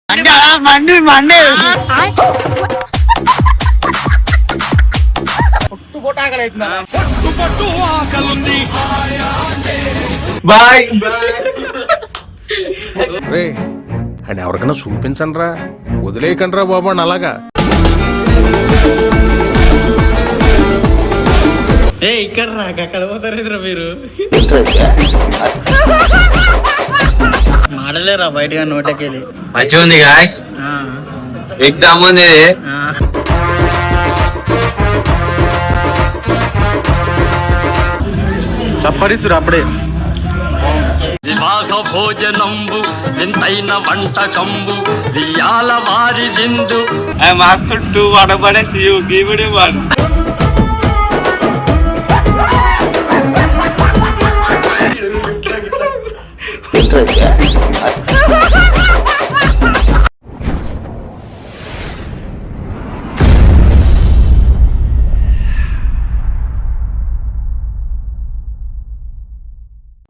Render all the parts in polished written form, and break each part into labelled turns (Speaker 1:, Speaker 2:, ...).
Speaker 1: మండి మండి bye
Speaker 2: అని ఎవరికైనా చూపించండి రా, వదిలేయకండి రా బాబు అని అలాగా.
Speaker 1: ఇక్కడ నాకు అక్కడ పోతారేంద్రా మీరు మాడలేరా బయటగా నోటకెళ్ళి
Speaker 3: మంచిగా ఉంది గాయ్స్, ఎగ్జామ్ ఉంది.
Speaker 2: సప్పరిస్తురు అప్పుడే.
Speaker 4: విభాగ భోజనంబు వింతైన వంటకంబు వియాల వారి విందు
Speaker 3: మాస్కుంటూ వడబడేసి గీవుడి వాడు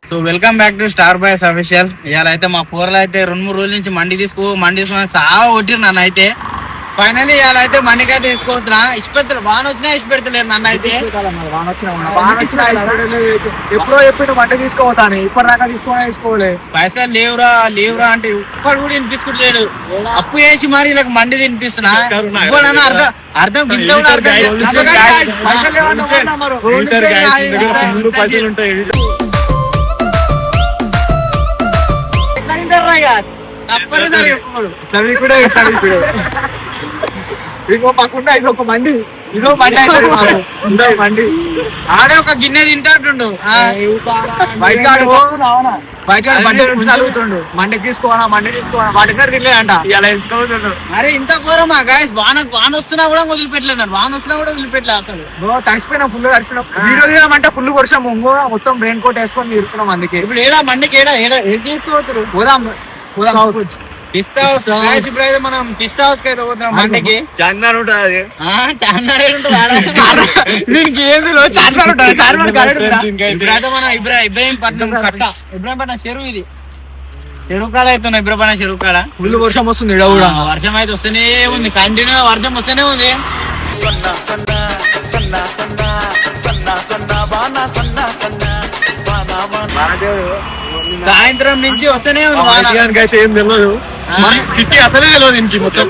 Speaker 1: so welcome back to star boys official. ఇవాళ అయితే మా పూరలు అయితే 2-3 రోజుల నుంచి మండి తీసుకొని సాగా కొట్టిరు నన్ను అయితే. ఫైనల్లీ ఇవాళ అయితే మండికాయ తీసుకోవచ్చునా ఇష్టపెడతారు, వాన వచ్చినా ఇష్టపెడతలేరు నన్ను అయితే.
Speaker 5: ఎప్పుడో చెప్పి మంట తీసుకోవతాను, ఇప్పటిదాకా తీసుకోలే.
Speaker 1: పైసలు లేవురా అంటే ఒక్కడు కూడా వినిపించుకుంటలేడు. అప్పు చేసి మరి ఇలా మండి తినిపిస్తున్నా అర్థం గింత కూడా తప్పనిసరి
Speaker 5: ఇగో మాకుండా ఇదొక మండి, ఇదో మండి మండి
Speaker 1: ఆడే ఒక గిన్నె తింటాడు
Speaker 5: బయట మండి నుంచి తలుగుతుండు. మండి తీసుకోవాలా వాటి దగ్గర తినలేదంట, ఇలా తీసుకోతుండు.
Speaker 1: అరే ఇంత ఘోరమా గాయస్, వాన వస్తున్నా కూడా వదిలిపెట్టలేదు, వాన వస్తున్నా కూడా వదిలిపెట్టలేదు. అసలు
Speaker 5: తడిసిపోయినా ఫుల్ తడిసిపోయినా. వీడియో తీయమంటే ఫుల్ వర్షం, మొత్తం రెయిన్ కోట్ వేసుకొని తిరుగుతున్నాం. అందుకే
Speaker 1: ఇప్పుడు ఏడా మండికి ఏం తీసుకోవచ్చు.
Speaker 5: పోదాం
Speaker 1: పిస్తా హౌస్ గాయస్, ఇప్పుడైతే మనం పిస్తా హౌస్ కి అయితే పోతున్నాం మండికి.
Speaker 3: చార్మినార్ ఉంటుంది,
Speaker 1: చార్మినార్
Speaker 5: దీనికి ఏది చార్మినార్ ఉంటుంది.
Speaker 1: ఇప్పుడైతే మనం ఇబ్రాహీంపట్నం చెరువు, ఇది చెరువు కాడ అవుతున్నాం. ఇబ్రాహీంపట్నం చెరువు కాడ
Speaker 5: ఫుల్ వర్షం వస్తుంది.
Speaker 1: వర్షం అయితే వస్తూనే ఉంది, కంటిన్యూ వర్షం వస్తూనే ఉంది. సాయంత్రం నుంచి వస్తూనే ఉంది.
Speaker 5: అయితే ఏం తెలియదు, సిటీ అసలే తెలియదు ఇంటికి మొత్తం.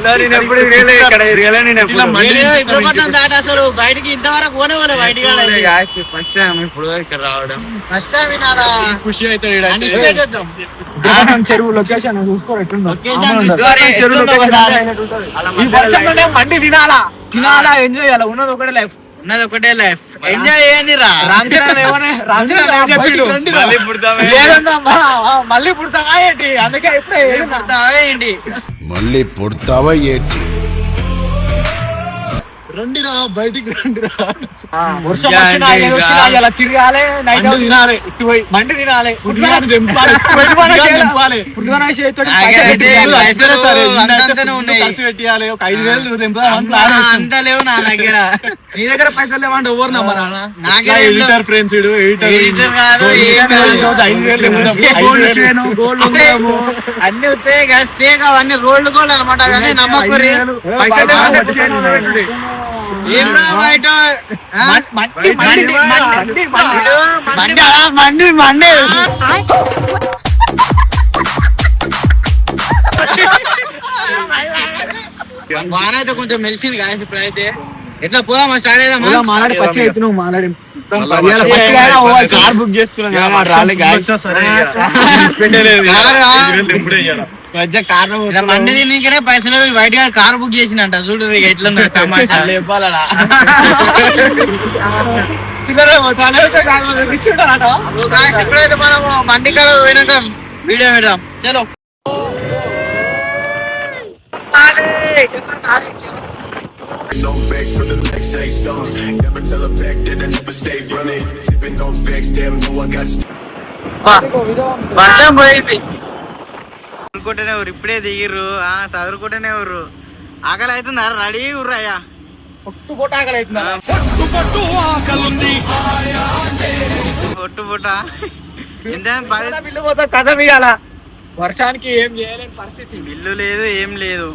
Speaker 1: ఇబ్రాహీంపట్నం దాటి అసలు బయటికి ఇంతవరకు పోనే బయటికి
Speaker 3: ఇప్పుడు ఇక్కడ రావడం
Speaker 1: ఫస్ట్ టైం వినాలా.
Speaker 5: ఖుషి అయితే చెరువు లొకేషన్ చూసుకోవాలి. మండి తినాలా ఎంజాయ్ చేయాలా, ఉన్నది ఒకటే లైఫ్
Speaker 1: ఎంజాయ్ చేయండి రా.
Speaker 5: మళ్ళీ పుడతావా ఏంటి, అందుకే
Speaker 1: ఏంటి
Speaker 2: మళ్ళీ పుడతావా ఏంటి?
Speaker 5: రండిరా బయటికి రండిరా. వర్షం వచ్చినా ఇలా తిరగాలి, నైట్ తినాలి, మండి తినాలి,
Speaker 1: అంత లేవు నా దగ్గర.
Speaker 5: నీ దగ్గర పైసలు లేవంటే ఎవరు నమ్మరా?
Speaker 1: అన్ని వస్తాయి ఫేక్, అవన్నీ రోడ్లు కూడా అనమాట. కానీ నమ్మకూరి మండి మండి వాన అయితే కొంచెం మెలిసింది కానీ ఇప్పుడైతే ఎట్లా పోదామా స్టార్ట్ అయినా
Speaker 5: మాట్లాడి పచ్చి అవుతున్నావు. మాట్లాడి
Speaker 3: కార్ బుక్ చేసుకున్నాం,
Speaker 1: మండి తినకనే పైసలు బయట కార్ బుక్ చేసినంట. చూడు ఎట్లా ఇప్పుడైతే మనం మండి కాడ పోయినాక వీడియో పెడదాం. చలో
Speaker 6: No back for the next say something. Never tell her back that I never stay running. Sipping on facts, damn, know I got.
Speaker 1: వర్షం పోయింది. చదువుకుంటేనే ఊరు ఇప్పుడే దిగిర్రు, చదువుకుంటేనే ఊరు. ఆకలి అవుతుందా? రెడీ ఊర్రయ్యా,
Speaker 5: పొట్టు ఆకలి అవుతుందా?
Speaker 1: పొట్టు ఎంత
Speaker 5: కథ ఇయ్యాలా వర్షానికి ఏం చేయలేని పరిస్థితి.
Speaker 1: ఇల్లు లేదు ఏం లేదు.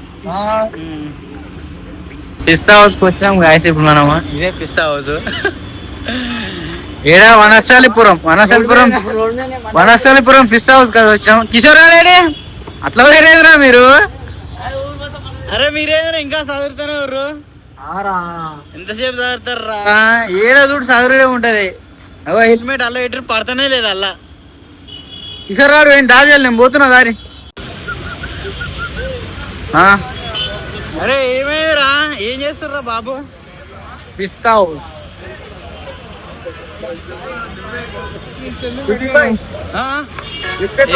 Speaker 1: పిస్తా హౌస్ కి వచ్చాం గాయస్. ఇప్పుడు మనము ఇదే పిస్తా హౌస్. ఏడా వనస్థలిపురం పిస్తా హౌస్ కదా వచ్చాం. కిషోర్ గారు అట్లా వేరేదిరా మీరు. అరే మీరేదైనా ఇంకా చదువుతానే ఎవరు ఎంతసేపు చదువుతారా? ఏడా చూడు చదువుడే ఉంటది. అవో హెల్మెట్ అల్ల పెట్టి పడతానే లేదు అల్లా. కిషోర్ గారు ఏం దాచాలి, నేను పోతున్నా దారి. అరే ఏమైందిరా, ఏం చేస్తుర్రా బాబు? పిస్తా హౌస్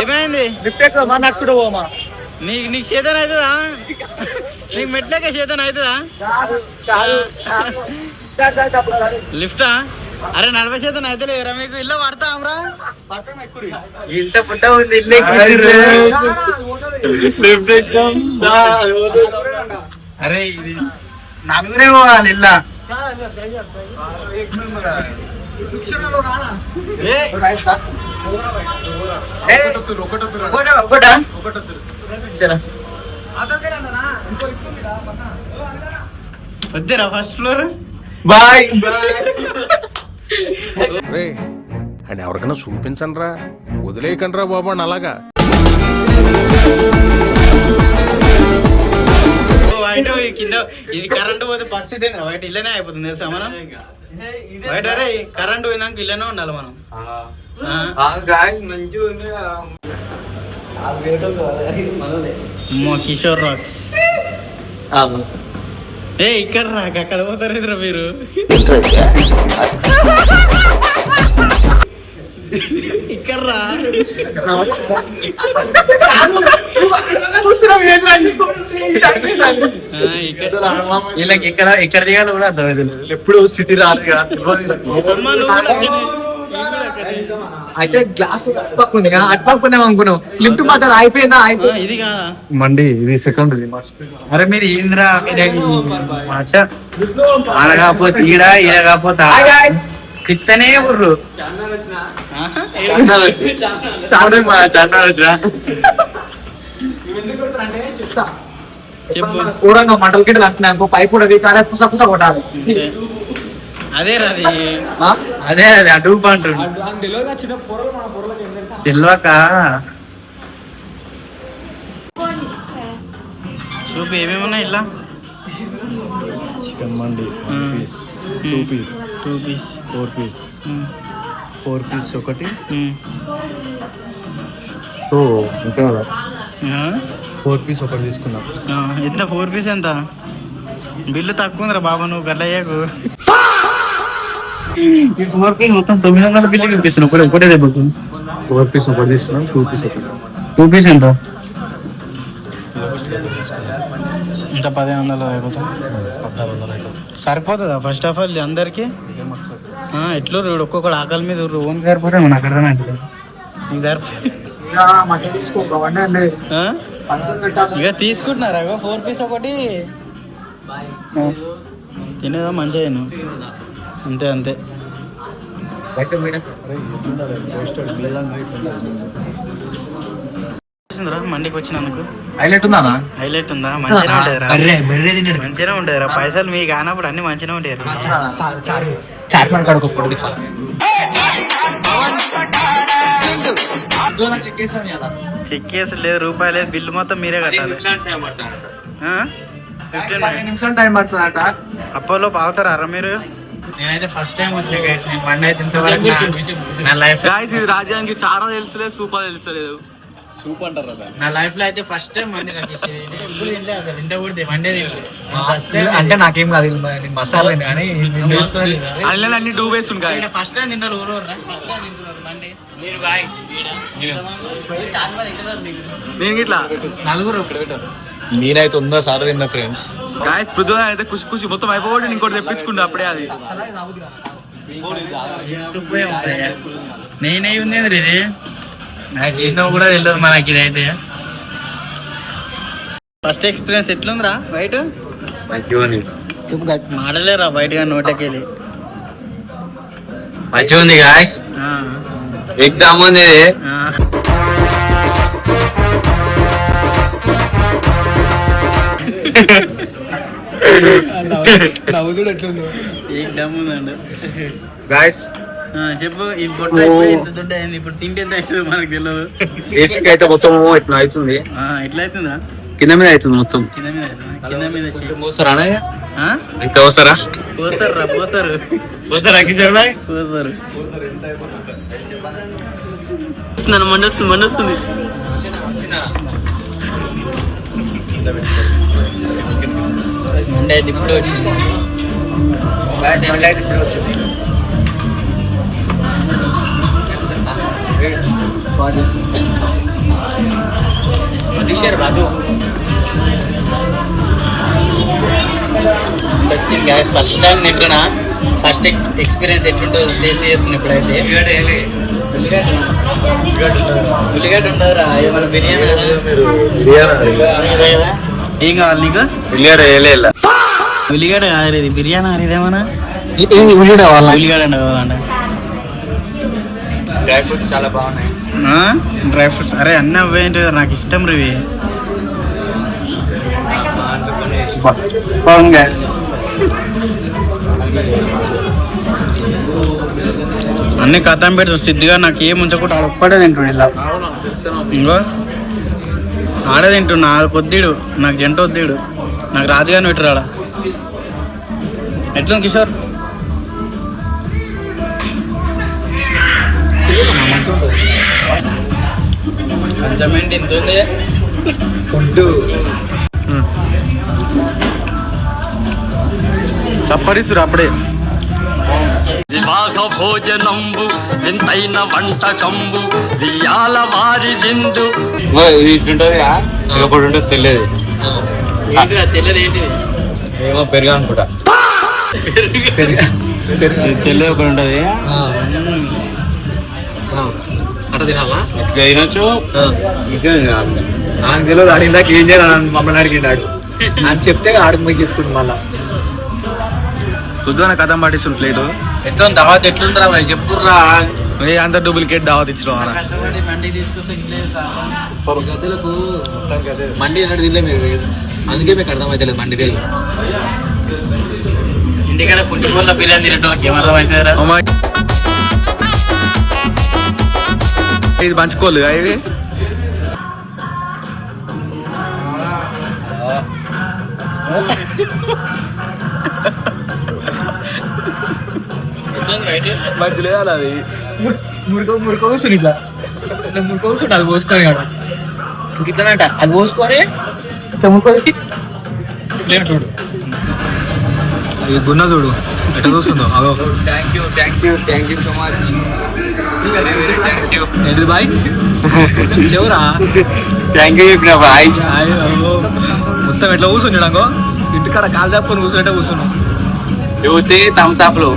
Speaker 1: ఏమైంది? నీకు చేతన అవుతుందా? నీకు మెట్లకే చేతన అవుతుందా? లిఫ్టా? అరే నడవ చేతన అయితే లేదురా మీకు. ఇల్లు పడతాంరా, ఇంత పుట్ట ఉంది. అరే ఇది నలుగురే పోవాలి ఇల్లా. వద్దురా ఫస్ట్ ఫ్లోర్. బాయ్.
Speaker 2: రే అండ్ ఎవరికైనా చూపించండి రా, వదిలేయకండి రా బాబు అని అలాగా.
Speaker 1: కింద ఇది కరెంటు పోతే పరిస్థితి బయట ఇల్లనే అయిపోతుంది తెలుసా మనం. బయట అరే కరెంటు పోయినాక ఇల్లనే ఉండాలి మనం. కిషోర్ రాక్స్. ఏ ఇక్కడ రాక అక్కడ పోతారు ఇద్దరు మీరు. ఇక్కడ రా. వీళ్ళకి ఇక్కడ దిగాలి కూడా అర్థమైంది.
Speaker 5: ఎప్పుడు సిటీ రాదు అయితే గ్లాస్ అటుపక్కుంది కదా, అటుపక్కున్నాం అనుకున్నాం. లిఫ్ట్ మాత్రం అయిపోయిందా?
Speaker 1: ఇది కాదా
Speaker 5: మండి, ఇది సెకండ్.
Speaker 1: అరే మీరు ఏంద్రా అనకపోతే ఈడ కాకపోతే తిత్తనే బుర్రు. చెప్పు.
Speaker 5: ఊరంగా మంటల గిడ్డలు అంటున్నా, పైపు కూడా వీకాలే, పుస పుస కొట్టాలి.
Speaker 1: అదే అది అదే అది అడుగు అంటారు. తెలియక చూపు ఏమేమి ఉన్నాయి ఇలా.
Speaker 7: Chicken mandi 1 piece, 2 piece,
Speaker 1: 2 piece,
Speaker 7: 4 piece, 4 piece ఒకటి. సో ఇంకా 4 పీస్ ఒకటి తీసుకున్నాం.
Speaker 1: ఎంత 4 పీస్ ఎంత? బిల్లు తక్కువ ఉందిరా బాబా, నువ్వు గట్ల అయ్యాకు. ఈ 4 పీస్ మొత్తం 900 బిల్లు చూపిస్తున్నావు ఒకటే దెబ్బకు.
Speaker 7: 4 పీస్ ఒకటి తీసుకున్నాం, 2 పీస్ ఒకటి.
Speaker 1: 2 పీస్ ఎంత? ఇంకా 1500 అయిపోతుంది.
Speaker 7: 1400 అవుతుంది.
Speaker 1: సరిపోతుందా ఫస్ట్ ఆఫ్ ఆల్ అందరికి? ఎట్లో ఒక్కొక్కడు ఆకలి మీద ఓన్ సరిపోతే మన అక్కడ నీకు సరిపోతుంది. ఇక తీసుకుంటున్నారా 4 పీస్ ఒకటి తినేదా మంచిగా అంతే అంతే. మండికి వచ్చినందుకు
Speaker 5: హైలైట్ ఉందా?
Speaker 1: హైలైట్ ఉందా? మంచిగా ఉంటదిరా, మంచిగా ఉంటదిరా. పైసలు మీకు కానప్పుడు అన్ని మంచిగా ఉంటాయి. చెక్ కేసు లేదు, రూపాయి లేదు, బిల్లు మొత్తం మీరే కట్టాలి. 15 నిమిషాలు టైం పడుతుందట. అప్పట్లో పావుతారా మీరు? నేనైతే ఫస్ట్ టైం వచ్చిన గైస్. నేను బండి అయితే ఇంతవరకు నా లైఫ్
Speaker 5: ఇది రాజ్యానికి చాలా తెలుసులేదు, సూపర్ తెలుస్తలేదు.
Speaker 7: సూప్ అంటారు
Speaker 1: నా లైఫ్ లో అయితే ఫస్ట్ టైం మండి కట్టేసేది. ఎప్పుడు తినలేదు అసలు, ఇంత కూడా మండే ఫస్ట్ టైం.
Speaker 5: అంటే నాకేం కాదు మసాలా కానీ అన్ని 2 వేస్ ఉంటాయి.
Speaker 1: ఫస్ట్ టైం తింటారు ఊరు ఫస్ట్ టైం తింటున్నారు మండి.
Speaker 5: నేను ఇట్లా
Speaker 1: నలుగురు.
Speaker 7: నేనైతే 100 సార్లు తిన్నా ఫ్రెండ్స్.
Speaker 5: గాయస్ పృథ్వీ అయితే ఖుషి ఖుషి మొత్తం అయిపోయి ఇంకోటి తెప్పించుకుంటా అప్పుడే. అది
Speaker 1: నేనే ఉంది ఇది ఏంటో కూడా తెలియదు మనకి. ఇదైతే ఫస్ట్ ఎక్స్పీరియన్స్ ఎట్లుందిరా బయట? మాడలేరా బయటగా నోటకెళ్ళి.
Speaker 3: మంచిగా ఉంది గాయస్, ఎగ్జామ్ ఉంది.
Speaker 7: నవ్వుతుడు ఎట్లుందో
Speaker 1: ఏం ఉందండి
Speaker 3: గాయస్
Speaker 1: చెప్పు ఈ పొట్ట ఇప్పుడు ఎంత దుడ్డ అయింది ఇప్పుడు తింటే ఎంత అవుతుంది మనకు తెలియదు
Speaker 3: ఏసీకి అయితే మొత్తం ఇట్లా అవుతుంది
Speaker 1: ఎట్లా అవుతుందా
Speaker 3: కింద మీద అవుతుంది మొత్తం
Speaker 1: కింద మీద అవుతుందా కింద మీద
Speaker 3: మోసరా ఇంత అవసరా
Speaker 1: పోసారు పోసారు
Speaker 3: పోసరా కిషోర్ భాయ్
Speaker 1: పోసారు మండొస్తుంది మండొస్తుంది మండే అయితే ఇప్పుడే వచ్చింది మండే అయితే ఇప్పుడే వచ్చింది రాజు వచ్చింది గ్యాస్ ఫస్ట్ టైం తింటున్నా ఫస్ట్ ఎక్స్పీరియన్స్ ఎట్లుంటుందో టేస్ట్ చేస్తున్నా ఇప్పుడైతే ఉల్లిగడ్డ ఉండదురా ఏమైనా బిర్యానీ ఏం కావాలి నీకు ఉల్లిగడ్డ కాదు ఇది బిర్యానీ ఇదేమన్నా ఉల్లిగడ్డ కావాలంట
Speaker 3: డ్రై ఫ్రూట్స్ చాలా బాగున్నాయి
Speaker 1: డ్రై ఫ్రూట్స్ అరే అన్నీ అవేంటి నాకు ఇష్టం రివి అన్ని కథం పెడతాం సిద్ధిగా నాకు ఏం ఉంచకుండా ఆడ ఒక్కడే తింటుండు ఇలా ఇంకో ఆడే తింటున్నా కొద్దిడు నాకు జంట వద్దిడు నాకు రాజుగాని పెట్టరు ఆడ ఎట్లుంది కిషోర్ కొంచెం ఏంటి ఇంత ఉంది
Speaker 7: ఫుడ్
Speaker 1: సప్పరిస్తురు అప్పుడే
Speaker 4: వివాహ భోజనంబు వింతైన వంటకంబు వియాల వారి విందు
Speaker 3: ఇట్లుంటది ఒకటి ఉంటుంది తెలియదు
Speaker 1: తెలియదు ఏంటిది
Speaker 3: ఏమో పెరుగు అనుకుంటా
Speaker 1: తెలియదు ఒకటి ఉంటుంది
Speaker 7: అట్లా తినాలా
Speaker 3: ఇట్లా తినొచ్చు
Speaker 7: నాకు తెలియదు అడిగిందాక ఏం చేయాలని మమ్మల్ని అడిగిండాడు అని చెప్తే ఆడికి మీకు చెప్తుంది మళ్ళా
Speaker 5: పొద్దున కథం పట్టిస్తుంది ప్లేటు
Speaker 1: ఎట్లా దావత్ ఎట్లుందిరా మరి చెప్పుర్రా
Speaker 5: అంత డూప్లికేట్ దావత్ ఇచ్చడం
Speaker 1: కష్టపడి మండి తీసుకొస్తే
Speaker 7: గద్దెలకు మండి అన్నట్టు తినలే మీరు అందుకే మీకు అర్థమైతే మండి తెలియదు
Speaker 1: ఇంటికాడ పుట్టి వల్ల బిర్యానీ తినడం ఏమర్థం అవుతుందిరా
Speaker 5: ఇది పంచుకోలు ఇది మంచి లేదా అది
Speaker 7: మురక కూర్చుని ఇట్లా మురక కూర్చుంటే అది పోసుకొని కాడ ఇంక ఇట్లానంట అది పోసుకొని ఇట్లా మురకొసి లేటుడు అది గున్న చూడు ఎట్లా చూస్తుందో అదో
Speaker 3: థ్యాంక్ యూ సో మచ్
Speaker 7: ఏంటిది బాయ్ చెవురా
Speaker 3: థ్యాంక్ యూ చెప్పిన బాయ్
Speaker 7: మొత్తం ఎట్లా కూర్చున్నాడు ఇంటికాడ కాలు తప్పుకొని కూర్చున్నట్టే కూర్చున్నాం
Speaker 3: యువతి థమ్స్అప్లు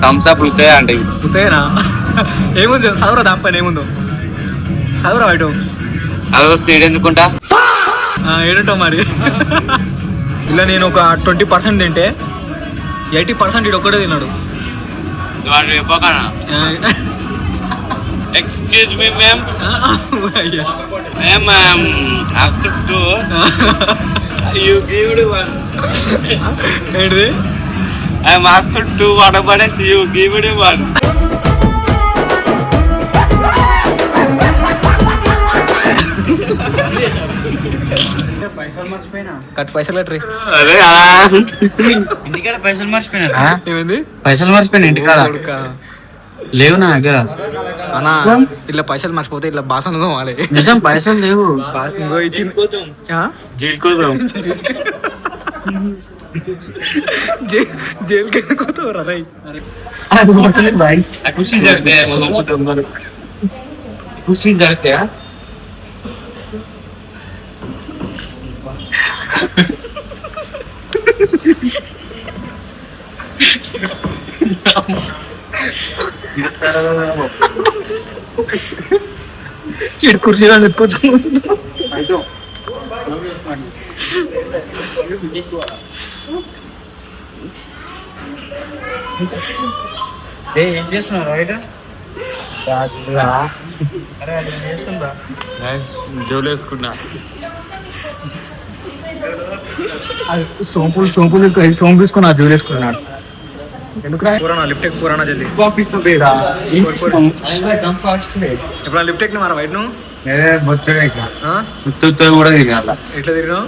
Speaker 3: థమ్స్అప్లు అంటే
Speaker 7: ఉతేనా ఏముంది చదువురా దానిపైన ఏముందో చదువురా బయట
Speaker 3: అదో స్పీడ్ ఎందుకుంటా
Speaker 7: ఏడుంటావు మరి ఇలా నేను ఒక 20% తింటే 80% ఇటు ఒక్కడే తిన్నాడు
Speaker 3: వాడు చెప్పకనా excuse me ma'am ma'am ask to you give one
Speaker 7: ఏంటిది
Speaker 3: I'm ask to water bottles you give one
Speaker 1: పైసలు మర్చిపోయినా
Speaker 7: పైసలు కట్టరి
Speaker 3: అరే
Speaker 1: ఇంటికాడ పైసలు మర్చిపోయినా
Speaker 7: ఏమైంది
Speaker 1: పైసలు మర్చిపోయినా ఇంటికాడ లేవు నా దగ్గర
Speaker 7: అన్నా ఇట్లా పైసలు మర్చిపోతే ఇట్లా బాసన తోమాలి
Speaker 1: నిజం పైసలు లేవు
Speaker 3: జైలు కోసం
Speaker 7: జైలుకి వెళ్ళిపోతావురా రై
Speaker 3: కుర్చీ జరిగితే కుర్చీ జరిగితే
Speaker 7: కుర్చీ
Speaker 1: ఏం చేస్తున్నావు రైట్ అరే అది చేస్తుందా
Speaker 3: జోలు వేసుకున్నా
Speaker 5: సోంపులు తీసుకుని జూలు వేసుకున్నాడు.
Speaker 7: పురాణా లిఫ్ట్ ఎక్కి పురాణా జల్దీ. ఇప్పుడు లిఫ్ట్ ఎక్కి మారా బయట నువ్వు
Speaker 3: కూడా తినాల
Speaker 7: ఎట్లా తిరిగినావు?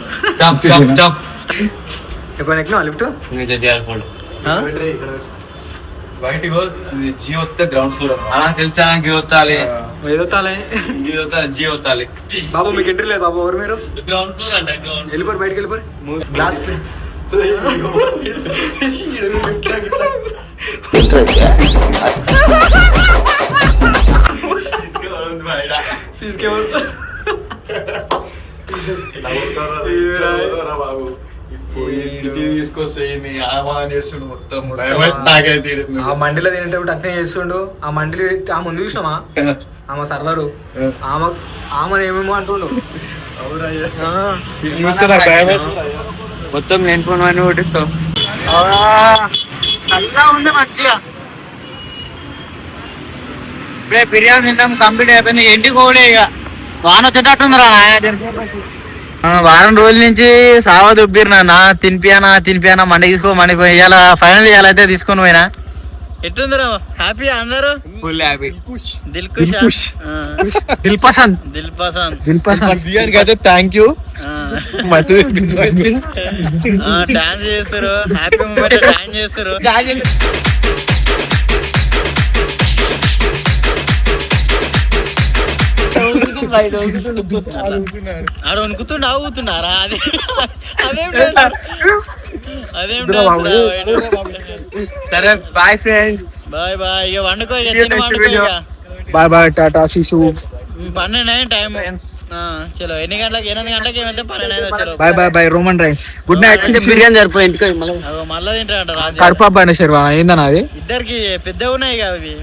Speaker 7: ఎప్పుడైనా ఎక్కినావా లిఫ్ట్?
Speaker 3: తెలుసా గివొత్తాలి జివొత్తాలి
Speaker 7: బాబు మీకు ఎంట్రీ లేదు బాబు. ఎవరు మీరు? వెళ్ళిపోరు బయటకు వెళ్ళిపోరు. గ్లాస్ ఆ మండిలో తినేటప్పుడు అట్నే చేస్తుండు. ఆ మండిలో ఆ ముందు చూసినామా ఆమె సర్వరు ఆమె ఏమేమో అంటుండు.
Speaker 1: మొత్తం నేను ఫోన్ కొట్టిస్తావు. చల్లగా ఉంది మంచిగా. ఇప్పుడే బిర్యానీ తిన్నాం, కంప్లీట్ అయిపోయింది. ఇంటికి కూడా ఇక వాన వచ్చేటట్టుందిరా. వారం రోజుల నుంచి సావా దుబ్బిరు నాన్న. తినిపియానా మండి మండిపోయి ఇలా ఫైనల్ ఇయాలైతే తీసుకొని పోయినా. ఎట్టుందిరా? హ్యాపీ అందరూ? Full happy. దిల్ పసంద్ థ్యాంక్ యూ. డాన్స్ చేస్తారు, హ్యాపీ మూమెంట్ డాన్స్ చేస్తారు. ఆడ వణుకుతుండ ఊతున్నారా? అదేం సరే బాయ్ ఫ్రెండ్స్. Bye bye. ఇక వండుకో, ఇక తిని వండుకో. ఇక
Speaker 5: బాయ్ బాయ్ టాటా సీసు.
Speaker 1: 12 టైం. చలో 8 గంటలకి ఏమైతే 12 చలో.
Speaker 5: బాయ్ బాయ్ బాయ్ రోమన్ రైస్. Good night.
Speaker 1: బిర్యానీ సరిపోయి ఇంటికి మళ్ళీ తింటారంట.
Speaker 5: కడుపు అబ్బాయి శర్వా ఏందన్నా అది?
Speaker 1: ఇద్దరికి పెద్దగా ఉన్నాయి కదా అవి.